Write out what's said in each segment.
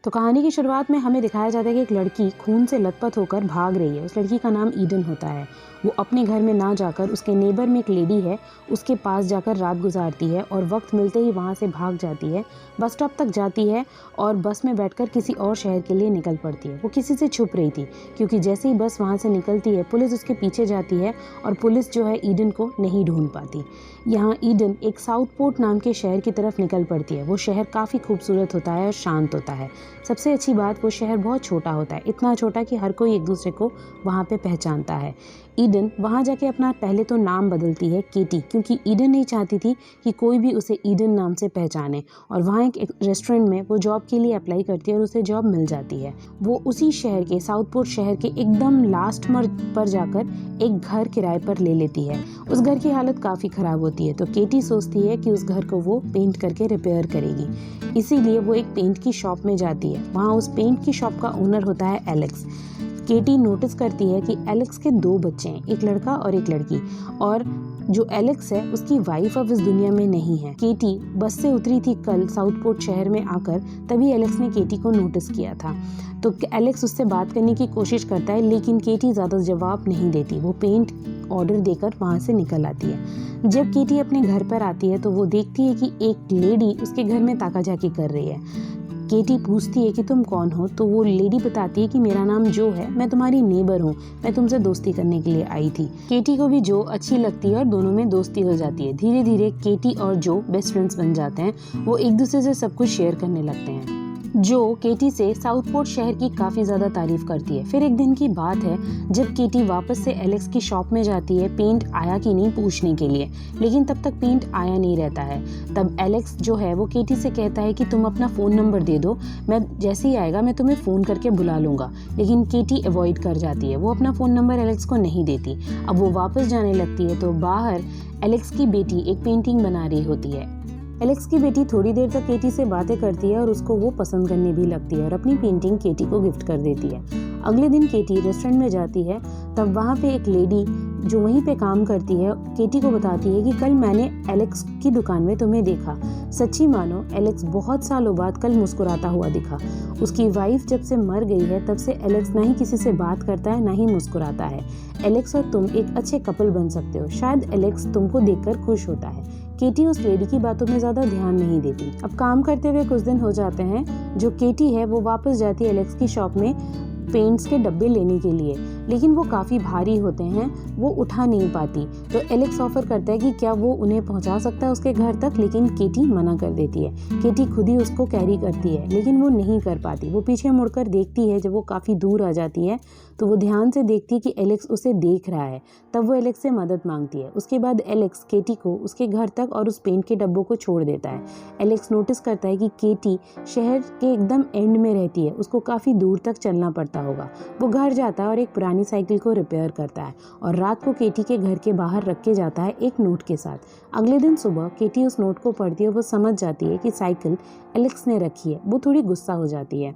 तो कहानी की शुरुआत में हमें दिखाया जाता है कि एक लड़की खून से लथपथ होकर भाग रही है। उस लड़की का नाम ईडन होता है। वो अपने घर में ना जाकर उसके नेबर में एक लेडी है उसके पास जाकर रात गुजारती है और वक्त मिलते ही वहाँ से भाग जाती है। बस स्टॉप तक जाती है और बस में बैठकर किसी और शहर के लिए निकल पड़ती है। वो किसी से छुप रही थी क्योंकि जैसे ही बस वहाँ से निकलती है पुलिस उसके पीछे जाती है और पुलिस जो है ईडन को नहीं ढूंढ पाती। यहाँ ईडन एक साउथपोर्ट नाम के शहर की तरफ निकल पड़ती है। वो शहर काफ़ी खूबसूरत होता है और शांत होता है। सबसे अच्छी बात, वो शहर बहुत छोटा होता है, इतना छोटा कि हर कोई एक दूसरे को वहाँ पे पहचानता है। ईडन वहाँ जाके अपना पहले तो नाम बदलती है केटी, क्योंकि ईडन नहीं चाहती थी कि कोई भी उसे ईडन नाम से पहचाने। और वहाँ एक रेस्टोरेंट में वो जॉब के लिए अप्लाई करती है और उसे जॉब मिल जाती है। वो उसी शहर के साउथपोर्ट शहर के एकदम लास्ट पर जाकर एक घर किराए पर ले लेती है। उस घर की हालत काफ़ी ख़राब होती है तो केटी सोचती है कि उस घर को वो पेंट करके रिपेयर करेगी। इसीलिए वो एक पेंट की शॉप में जाती है। वहाँ उस पेंट की शॉप का ओनर होता है एलेक्स। केटी नोटिस करती है कि एलेक्स के 2 बच्चे हैं, एक लड़का और एक लड़की, और जो एलेक्स है उसकी वाइफ अब इस दुनिया में नहीं है। केटी बस से उतरी थी कल साउथपोर्ट शहर में आकर, तभी एलेक्स ने केटी को नोटिस किया था। तो एलेक्स उससे बात करने की कोशिश करता है लेकिन केटी ज़्यादा जवाब नहीं देती। वो पेंट ऑर्डर देकर वहाँ से निकल आती है। जब केटी अपने घर पर आती है तो वो देखती है कि एक लेडी उसके घर में ताकाझाकी कर रही है। केटी पूछती है कि तुम कौन हो, तो वो लेडी बताती है कि मेरा नाम जो है, मैं तुम्हारी नेबर हूँ, मैं तुमसे दोस्ती करने के लिए आई थी। केटी को भी जो अच्छी लगती है और दोनों में दोस्ती हो जाती है। धीरे धीरे केटी और जो बेस्ट फ्रेंड्स बन जाते हैं। वो एक दूसरे से सब कुछ शेयर करने लगते हैं। जो केटी से साउथपोर्ट शहर की काफ़ी ज़्यादा तारीफ करती है। फिर एक दिन की बात है जब केटी वापस से एलेक्स की शॉप में जाती है पेंट आया कि नहीं पूछने के लिए, लेकिन तब तक पेंट आया नहीं रहता है। तब एलेक्स जो है वो केटी से कहता है कि तुम अपना फ़ोन नंबर दे दो, मैं जैसे ही आएगा मैं तुम्हें फ़ोन करके बुला लूँगा। लेकिन केटी अवॉइड कर जाती है, वो अपना फ़ोन नंबर एलेक्स को नहीं देती। अब वो वापस जाने लगती है तो बाहर एलेक्स की बेटी एक पेंटिंग बना रही होती है। एलेक्स की बेटी थोड़ी देर तक केटी से बातें करती है और उसको वो पसंद करने भी लगती है और अपनी पेंटिंग केटी को गिफ्ट कर देती है। अगले दिन केटी रेस्टोरेंट में जाती है, तब वहाँ पे एक लेडी जो वहीं पे काम करती है केटी को बताती है कि कल मैंने एलेक्स की दुकान में तुम्हें देखा। सच्ची मानो एलेक्स बहुत सालों बाद कल मुस्कुराता हुआ दिखा। उसकी वाइफ जब से मर गई है तब से एलेक्स ना ही किसी से बात करता है ना ही मुस्कुराता है। एलेक्स और तुम एक अच्छे कपल बन सकते हो, शायद एलेक्स तुमको देखकर खुश होता है। केटी उस लेडी की बातों में ज़्यादा ध्यान नहीं देती। अब काम करते हुए कुछ दिन हो जाते हैं। जो केटी है वो वापस जाती है एलेक्स की शॉप में पेंट्स के डब्बे लेने के लिए, लेकिन वो काफ़ी भारी होते हैं, वो उठा नहीं पाती। तो एलेक्स ऑफर करता है कि क्या वो उन्हें पहुंचा सकता है उसके घर तक, लेकिन केटी मना कर देती है। केटी खुद ही उसको कैरी करती है लेकिन वो नहीं कर पाती। वो पीछे मुड़कर देखती है, जब वो काफ़ी दूर आ जाती है तो वो ध्यान से देखती है कि एलेक्स उसे देख रहा है। तब वो एलेक्स से मदद मांगती है। उसके बाद एलेक्स केटी को उसके घर तक और उस पेंट के डब्बों को छोड़ देता है। एलेक्स नोटिस करता है कि केटी शहर के एकदम एंड में रहती है, उसको काफ़ी दूर तक चलना पड़ता होगा। वो घर जाता है और एक पुरानी साइकिल को रिपेयर करता है और रात को केटी के घर के बाहर रख के जाता है एक नोट के साथ। अगले दिन सुबह केटी उस नोट को पढ़ती है। वो समझ जाती है कि साइकिल एलेक्स ने रखी है। वो थोड़ी गुस्सा हो जाती है।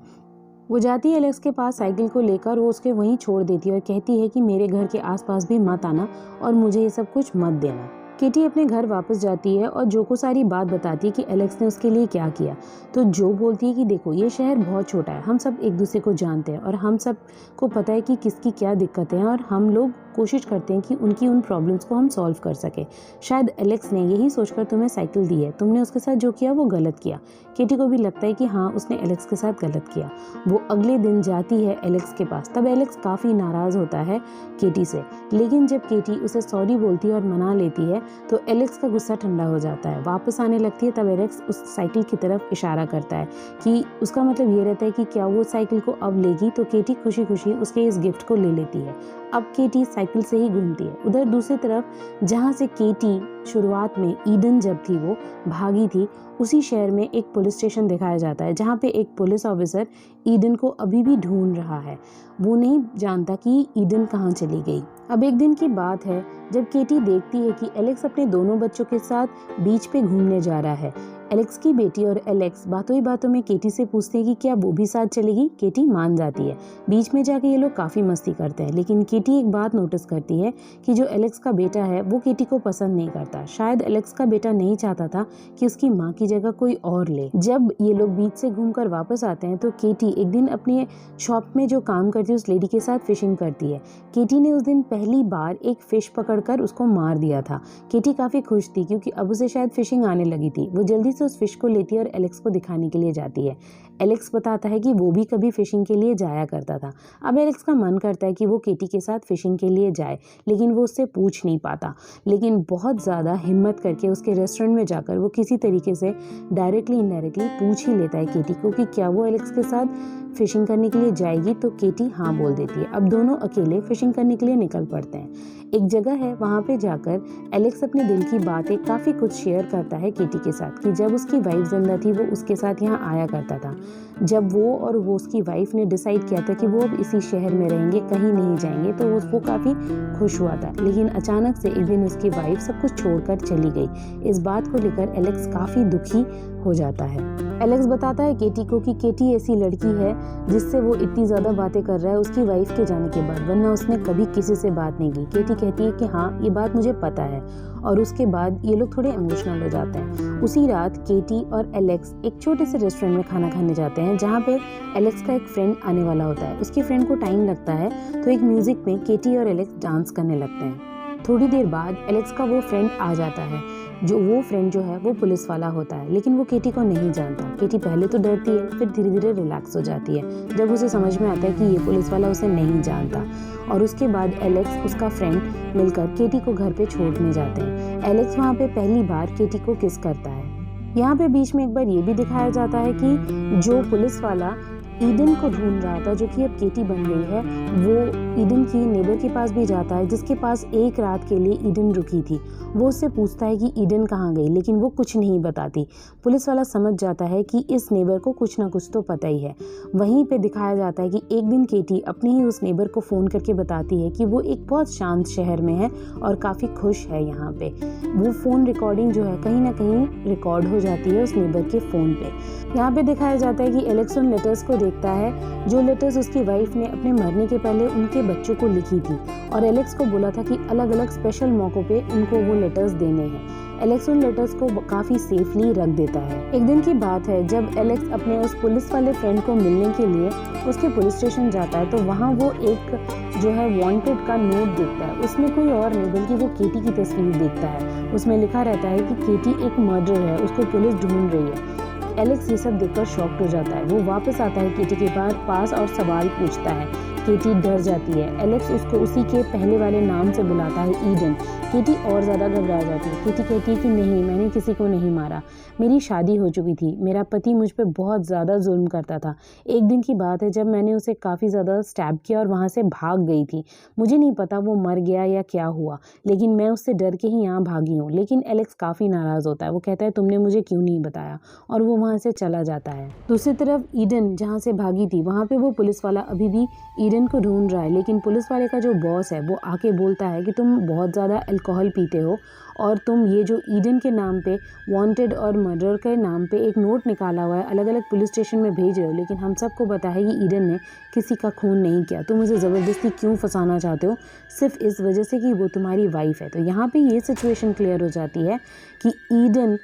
वो जाती है एलेक्स के पास साइकिल को लेकर, वो उसके वहीं छोड़ देती है और कहती है कि मेरे घर के आसपास भी मत आना और मुझे ये सब कुछ मत देना। केटी अपने घर वापस जाती है और जो को सारी बात बताती है कि एलेक्स ने उसके लिए क्या किया। तो जो बोलती है कि देखो ये शहर बहुत छोटा है, हम सब एक दूसरे को जानते हैं और हम सब को पता है कि किसकी क्या दिक्कतें हैं और हम लोग कोशिश करते हैं कि उनकी उन प्रॉब्लम्स को हम सॉल्व कर सके। शायद एलेक्स ने यही सोचकर तुम्हें साइकिल दी है, तुमने उसके साथ जो किया वो गलत किया। केटी को भी लगता है कि हाँ उसने एलेक्स के साथ गलत किया। वो अगले दिन जाती है एलेक्स के पास। तब एलेक्स काफ़ी नाराज़ होता है केटी से, लेकिन जब केटी उसे सॉरी बोलती है और मना लेती है तो एलेक्स का गुस्सा ठंडा हो जाता है। वापस आने लगती है, तब एलेक्स उस साइकिल की तरफ इशारा करता है कि उसका मतलब ये रहता है कि क्या वो साइकिल को अब लेगी। तो केटी खुशी खुशी उसके इस गिफ्ट को ले लेती है। अब केटी साइकिल से ही घूमती है। उधर दूसरी तरफ जहाँ से केटी शुरुआत में ईडन जब थी वो भागी थी, उसी शहर में एक पुलिस स्टेशन दिखाया जाता है जहाँ पे एक पुलिस ऑफिसर ईडन को अभी भी ढूंढ रहा है। वो नहीं जानता कि ईडन कहाँ चली गई। अब एक दिन की बात है जब केटी देखती है कि एलेक्स अपने दोनों बच्चों के साथ बीच पे घूमने जा रहा है। एलेक्स की बेटी और एलेक्स बातों ही बातों में केटी से पूछते हैं कि क्या वो भी साथ चलेगी। केटी मान जाती है। बीच में जाके ये लोग काफ़ी मस्ती करते हैं, लेकिन केटी एक बात नोटिस करती है कि जो एलेक्स का बेटा है वो केटी को पसंद नहीं करता। शायद एलेक्स का बेटा नहीं चाहता था कि उसकी माँ की जगह कोई और ले। जब ये लोग बीच से घूमकर वापस आते हैं तो केटी एक दिन अपनी शॉप में जो काम करती है उस लेडी के साथ फिशिंग करती है। केटी ने उस दिन पहली बार एक फिश पकड़कर उसको मार दिया था। केटी काफ़ी खुश थी क्योंकि अब उसे शायद फिशिंग आने लगी थी। वो जल्दी से उस फिश को लेती है और एलेक्स को दिखाने के लिए जाती है। एलेक्स बताता है कि वो भी कभी फिशिंग के लिए जाया करता था। अब एलेक्स का मन करता है कि वो केटी के साथ फिशिंग के लिए जाए, लेकिन वो उससे पूछ नहीं पाता। लेकिन बहुत ज़्यादा हिम्मत करके उसके रेस्टोरेंट में जाकर वो किसी तरीके से डायरेक्टली इनडायरेक्टली पूछ ही लेता है केटी को कि क्या वो एलेक्स के साथ फिशिंग करने के लिए जाएगी। तो केटी हाँ बोल देती है। अब दोनों अकेले फिशिंग करने के लिए निकल पड़ते हैं। एक जगह है, वहाँ पे जाकर एलेक्स अपने दिल की बातें काफ़ी कुछ शेयर करता है केटी के साथ कि जब उसकी वाइफ जिंदा थी वो उसके साथ यहाँ आया करता था। जब वो उसकी वाइफ ने डिसाइड किया था कि वो अब इसी शहर में रहेंगे, कहीं नहीं जाएंगे, तो वो काफ़ी खुश हुआ था। लेकिन अचानक से एक दिन उसकी वाइफ सब कुछ छोड़कर चली गई। इस बात को लेकर एलेक्स काफ़ी दुखी हो जाता है। एलेक्स बताता है केटी को कि केटी ऐसी लड़की है जिससे वो इतनी ज़्यादा बातें कर रहा है उसकी वाइफ के जाने के बाद, वरना उसने कभी किसी से बात नहीं की। केटी कहती है कि हाँ ये बात मुझे पता है, और उसके बाद ये लोग थोड़े इमोशनल हो जाते हैं। उसी रात केटी और एलेक्स एक छोटे से रेस्टोरेंट में खाना खाने जाते हैं जहाँ पे एलेक्स का एक फ्रेंड आने वाला होता है। उसके फ्रेंड को टाइम लगता है तो एक म्यूजिक में केटी और एलेक्स डांस करने लगते हैं। थोड़ी देर बाद एलेक्स का वो फ्रेंड आ जाता है। वो फ्रेंड जो है वो पुलिस वाला होता है, लेकिन वो केटी को नहीं जानता। केटी पहले तो डरती है, फिर धीरे धीरे रिलैक्स हो जाती है जब उसे समझ में आता है कि ये पुलिस वाला उसे नहीं जानता। और उसके बाद एलेक्स उसका फ्रेंड मिलकर केटी को घर पे छोड़ने जाते हैं। एलेक्स वहाँ पे पहली बार केटी को किस करता है। यहाँ पे बीच में एक बार ये भी दिखाया जाता है कि जो पुलिस वाला ईडन को ढूंढ रहा था, जो कि अब केटी बन गई है, वो ईडन की नेबर के पास भी जाता है जिसके पास एक रात के लिए ईडन रुकी थी। वो उससे पूछता है कि ईडन कहाँ गई, लेकिन वो कुछ नहीं बताती। पुलिस वाला समझ जाता है कि इस नेबर को कुछ ना कुछ तो पता ही है। वहीं पे दिखाया जाता है कि एक दिन केटी अपने ही उस नेबर को फ़ोन करके बताती है कि वो एक बहुत शांत शहर में है और काफ़ी खुश है यहाँ पे। वो फ़ोन रिकॉर्डिंग जो है कहीं ना कहीं रिकॉर्ड हो जाती है उस नेबर के फ़ोन पे। यहाँ पे दिखाया जाता है कि एलेक्स उन लेटर्स को देखता है जो लेटर्स उसकी वाइफ ने अपने मरने के पहले उनके बच्चों को लिखी थी, और एलेक्स को बोला था कि अलग अलग स्पेशल मौक़ों पे उनको वो लेटर्स देने हैं। एलेक्स उन लेटर्स को काफ़ी सेफली रख देता है। एक दिन की बात है जब एलेक्स अपने उस पुलिस वाले फ्रेंड को मिलने के लिए उसके पुलिस स्टेशन जाता है, तो वहाँ वो एक जो है वांटेड का नोट देखता है। उसमें कोई और नहीं बल्कि वो केटी की तस्वीर देखता है। उसमें लिखा रहता है कि केटी एक मर्डर है, उसको पुलिस ढूंढ रही है। एलेक्स ये सब देखकर शॉक्ड हो जाता है। वो वापस आता है केटी के पास और सवाल पूछता है। केटी डर जाती है। एलेक्स उसको उसी के पहले वाले नाम से बुलाता है, ईडन। केटी और ज़्यादा घबरा जाती है। केटी कहती है कि नहीं, मैंने किसी को नहीं मारा, मेरी शादी हो चुकी थी, मेरा पति मुझ पर बहुत ज़्यादा जुल्म करता था। एक दिन की बात है जब मैंने उसे काफ़ी ज़्यादा स्टैब किया और वहाँ से भाग गई थी। मुझे नहीं पता वो मर गया या क्या हुआ, लेकिन मैं उससे डर के ही यहाँ भागी हूँ। लेकिन एलेक्स काफ़ी नाराज़ होता है। वो कहता है तुमने मुझे क्यों नहीं बताया, और वो वहाँ से चला जाता है। दूसरी तरफ ईडन जहाँ से भागी थी वहाँ पे वो पुलिस वाला अभी भी ईडन को ढूंढ रहा है, लेकिन पुलिस वाले का जो बॉस है वो आके बोलता है कि तुम बहुत ज़्यादा अल्कोहल पीते हो और तुम ये जो ईडन के नाम पे वांटेड और मर्डर के नाम पे एक नोट निकाला हुआ है अलग अलग पुलिस स्टेशन में भेज रहे हो, लेकिन हम सबको पता है कि ईडन ने किसी का खून नहीं किया। तुम मुझे ज़बरदस्ती क्यों फंसाना चाहते हो, सिर्फ इस वजह से कि वो तुम्हारी वाइफ है। तो यहाँ पे ये सिचुएशन क्लियर हो जाती है कि ईडन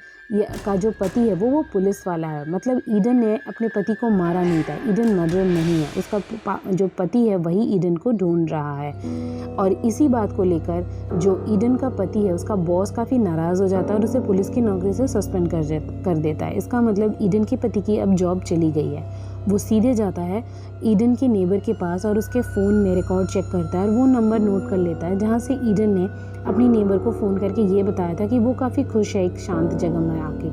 का जो पति है वो पुलिस वाला है। मतलब ईडन ने अपने पति को मारा नहीं था, ईडन मर्डर नहीं है, उसका जो पति है वही ईडन को ढूंढ रहा है। और इसी बात को लेकर जो ईडन का पति है उसका बॉस काफ़ी नाराज़ हो जाता है और उसे पुलिस की नौकरी से सस्पेंड कर देता है। इसका मतलब ईडन के पति की अब जॉब चली गई है। वो सीधे जाता है ईडन के नेबर के पास और उसके फ़ोन में रिकॉर्ड चेक करता है और वो नंबर नोट कर लेता है जहाँ से ईडन ने अपनी नेबर को फ़ोन करके ये बताया था कि वो काफ़ी खुश है एक शांत जगह में आके।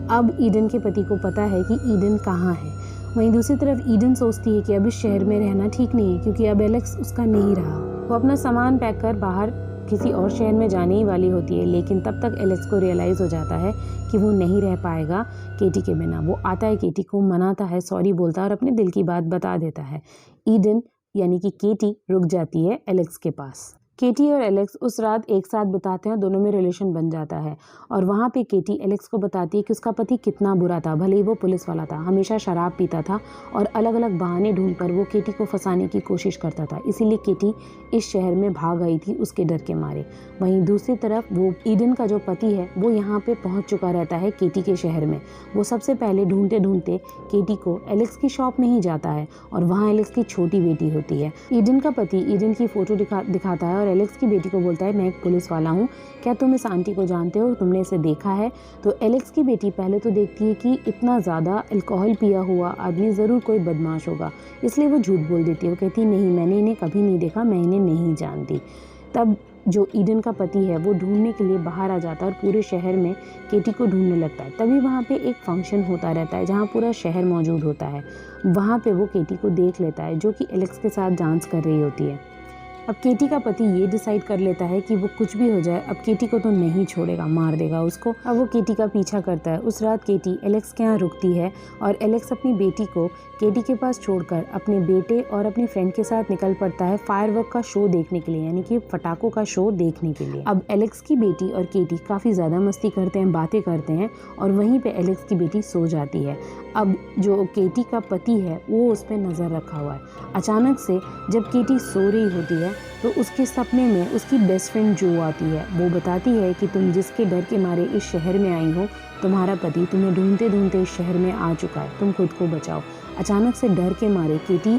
अब ईडन के पति को पता है कि ईडन कहाँ है। वहीं दूसरी तरफ ईडन सोचती है कि अब इस शहर में रहना ठीक नहीं है क्योंकि अब एलेक्स उसका नहीं रहा। वो अपना सामान पैक कर बाहर किसी और शहर में जाने ही वाली होती है, लेकिन तब तक एलेक्स को रियलाइज़ हो जाता है कि वो नहीं रह पाएगा केटी के बिना। वो आता है, केटी को मनाता है, सॉरी बोलता है और अपने दिल की बात बता देता है। ईडन यानी कि केटी रुक जाती है एलेक्स के पास। केटी और एलेक्स उस रात एक साथ बिताते हैं, दोनों में रिलेशन बन जाता है और वहाँ पे केटी एलेक्स को बताती है कि उसका पति कितना बुरा था। भले ही वो पुलिस वाला था, हमेशा शराब पीता था और अलग अलग बहाने ढूंढकर वो केटी को फंसाने की कोशिश करता था। इसीलिए केटी इस शहर में भाग आई थी उसके डर के मारे। वहीं दूसरी तरफ वो ईडन का जो पति है वो यहाँ पे पहुँच चुका रहता है केटी के शहर में। वो सबसे पहले ढूंढते ढूंढते केटी को एलेक्स की शॉप में ही जाता है और वहाँ एलेक्स की छोटी बेटी होती है। ईडन का पति ईडन की फोटो दिखाता है और एलेक्स की बेटी को बोलता है, मैं एक पुलिस वाला हूँ, क्या तुम इस आंटी को जानते हो, तुमने इसे देखा है? तो एलेक्स की बेटी पहले तो देखती है कि इतना ज़्यादा अल्कोहल पिया हुआ आदमी ज़रूर कोई बदमाश होगा, इसलिए वो झूठ बोल देती है। वो कहती है, नहीं, मैंने इन्हें कभी नहीं देखा, मैं इन्हें नहीं जानती। तब जो ईडन का पति है वो ढूंढने के लिए बाहर आ जाता है और पूरे शहर में केटी को ढूंढने लगता है। तभी वहाँ पे एक फंक्शन होता रहता है जहाँ पूरा शहर मौजूद होता है। वहाँ पे वो केटी को देख लेता है जो कि एलेक्स के साथ डांस कर रही होती है। अब केटी का पति ये डिसाइड कर लेता है कि वो कुछ भी हो जाए अब केटी को तो नहीं छोड़ेगा, मार देगा उसको। अब वो केटी का पीछा करता है। उस रात केटी एलेक्स के यहाँ रुकती है और एलेक्स अपनी बेटी को केटी के पास छोड़कर अपने बेटे और अपने फ्रेंड के साथ निकल पड़ता है फायरवर्क का शो देखने के लिए, यानी कि पटाखों का शो देखने के लिए। अब एलेक्स की बेटी और केटी काफ़ी ज़्यादा मस्ती करते हैं, बातें करते हैं और वहीं पे एलेक्स की बेटी सो जाती है। अब जो केटी का पति है वो उस पर नज़र रखा हुआ है। अचानक से जब केटी सो रही होती है तो उसके सपने में उसकी बेस्ट फ्रेंड जो आती है। वो बताती है कि तुम जिसके डर के मारे इस शहर में आई हो, तुम्हारा पति तुम्हें ढूंढते ढूंढते इस शहर में आ चुका है, तुम खुद को बचाओ। अचानक से डर के मारे केटी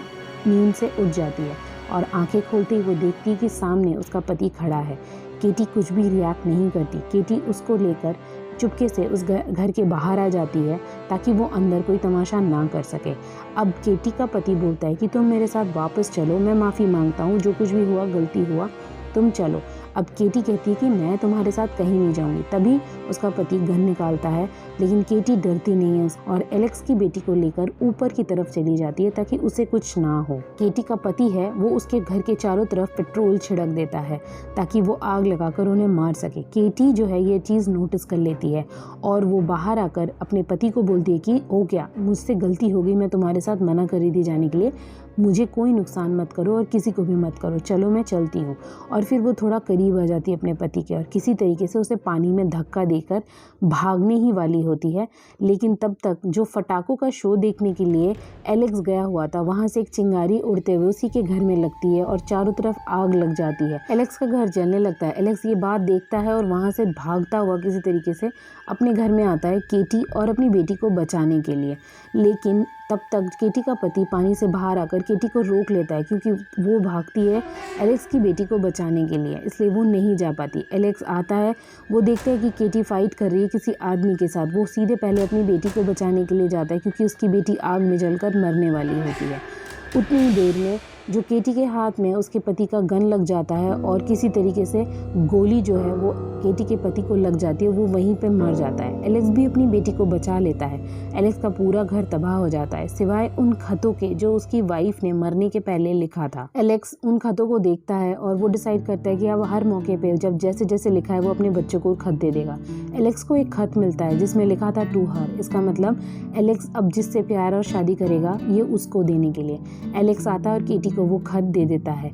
नींद से उठ जाती है और आंखें खोलते ही वो देखती है कि सामने उसका पति खड़ा है। केटी कुछ भी रिएक्ट नहीं करती। केटी उसको लेकर चुपके से उस घर के बाहर आ जाती है ताकि वो अंदर कोई तमाशा ना कर सके। अब केटी का पति बोलता है कि तुम मेरे साथ वापस चलो, मैं माफ़ी मांगता हूँ, जो कुछ भी हुआ गलती हुआ, तुम चलो। अब केटी कहती है कि मैं तुम्हारे साथ कहीं नहीं जाऊंगी। तभी उसका पति गन निकालता है, लेकिन केटी डरती नहीं है और एलेक्स की बेटी को लेकर ऊपर की तरफ चली जाती है ताकि उसे कुछ ना हो। केटी का पति है वो उसके घर के चारों तरफ पेट्रोल छिड़क देता है ताकि वो आग लगाकर उन्हें मार सके। केटी जो है ये चीज़ नोटिस कर लेती है और वो बाहर आकर अपने पति को बोलती है कि हो गया, मुझसे गलती हो गई, मैं तुम्हारे साथ मना कर रही थी जाने के लिए, मुझे कोई नुकसान मत करो और किसी को भी मत करो, चलो मैं चलती हूँ। और फिर वो थोड़ा करीब आ जाती है अपने पति के और किसी तरीके से उसे पानी में धक्का देकर भागने ही वाली होती है। लेकिन तब तक जो पटाखों का शो देखने के लिए एलेक्स गया हुआ था, वहाँ से एक चिंगारी उड़ते हुए उसी के घर में लगती है और चारों तरफ आग लग जाती है। एलेक्स का घर जलने लगता है। एलेक्स ये बात देखता है और वहाँ से भागता हुआ किसी तरीके से अपने घर में आता है केटी और अपनी बेटी को बचाने के लिए। लेकिन तब तक केटी का पति पानी से बाहर आकर केटी को रोक लेता है क्योंकि वो भागती है एलेक्स की बेटी को बचाने के लिए, इसलिए वो नहीं जा पाती। एलेक्स आता है, वो देखता है कि केटी फाइट कर रही है किसी आदमी के साथ। वो सीधे पहले अपनी बेटी को बचाने के लिए जाता है क्योंकि उसकी बेटी आग में जलकर मरने वाली होती है। उतनी ही देर में जो केटी के हाथ में उसके पति का गन लग जाता है और किसी तरीके से गोली जो है वो केटी के पति को लग जाती है, वो वहीं पे मर जाता है। एलेक्स भी अपनी बेटी को बचा लेता है। एलेक्स का पूरा घर तबाह हो जाता है सिवाय उन खतों के जो उसकी वाइफ ने मरने के पहले लिखा था। एलेक्स उन खतों को देखता है और वो डिसाइड करता है कि अब हर मौके पे जब जैसे जैसे लिखा है वो अपने बच्चों को खत दे देगा। एलेक्स को एक खत मिलता है जिसमें लिखा था टू हर। इसका मतलब एलेक्स अब जिससे प्यार और शादी करेगा ये उसको देने के लिए। एलेक्स आता है और केटी को वो खत दे देता है।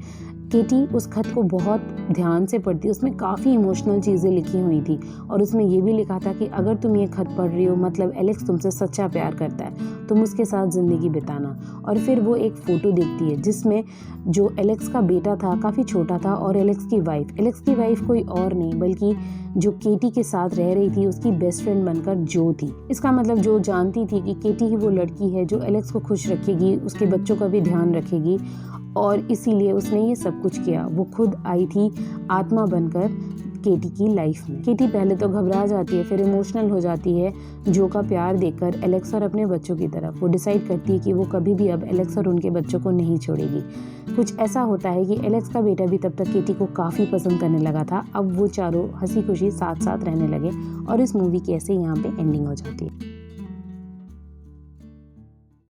केटी उस खत को बहुत ध्यान से पढ़ती है। उसमें काफ़ी इमोशनल चीज़ें लिखी हुई थी और उसमें ये भी लिखा था कि अगर तुम ये खत पढ़ रही हो मतलब एलेक्स तुमसे सच्चा प्यार करता है, तुम उसके साथ ज़िंदगी बिताना। और फिर वो एक फ़ोटो देखती है जिसमें जो एलेक्स का बेटा था काफ़ी छोटा था और एलेक्स की वाइफ कोई और नहीं बल्कि जो केटी के साथ रह रही थी उसकी बेस्ट फ्रेंड बनकर जो थी। इसका मतलब जो जानती थी कि केटी ही वो लड़की है जो एलेक्स को खुश रखेगी, उसके बच्चों का भी ध्यान रखेगी और इसीलिए उसने ये सब कुछ किया। वो खुद आई थी आत्मा बनकर केटी की लाइफ में। केटी पहले तो घबरा जाती है, फिर इमोशनल हो जाती है जो का प्यार देखकर एलेक्स और अपने बच्चों की तरफ। वो डिसाइड करती है कि वो कभी भी अब एलेक्स और उनके बच्चों को नहीं छोड़ेगी। कुछ ऐसा होता है कि एलेक्स का बेटा भी तब तक केटी को काफ़ी पसंद करने लगा था। अब वो चारों हंसी खुशी साथ साथ रहने लगे और इस मूवी की ऐसे यहाँ पे एंडिंग हो जाती है।